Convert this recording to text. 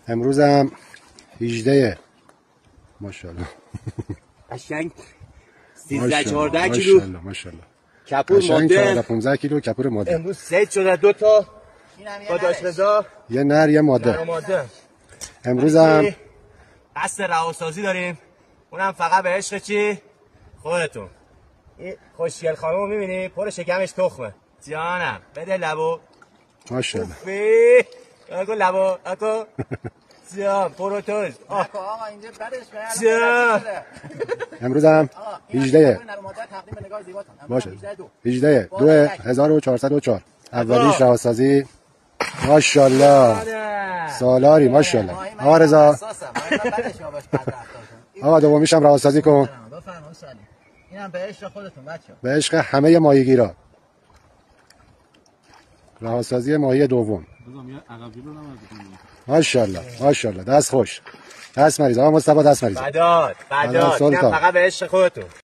امروز هم 18 ماشاءالله قشنگ 13 14 کیلو ماشاءالله کپور ماده 14 15 کیلو کپور ماده. امروز سید شده 2 تا با داش رضا یه نر یه ماده. امروز هم قصد رهاسازی داریم، اونم فقط به عشق چی؟ خودتون. این خوشگل خانومو میبینی؟ پر شکمش تخمه. جانم بده لبو. ماشاءالله. اگه لبو اگه جان پروتوز. آقا اینجا بدش جان. امروز هم 18 باشه 18 2404 اولیش رهاسازی. ماشاءالله سالاری ماشاءالله. آقا رضا آقا دومیش هم رهاسازی کن. اینم به عشق خودتون بچه‌ها، به عشق همه ماهیگیرا. رهاسازی ماهی دوم. ماشاءالله ماشاءالله دست خوش. دست مریض. آقا مصطفی دست مریض. بداد اینم فقط به عشق خودتون.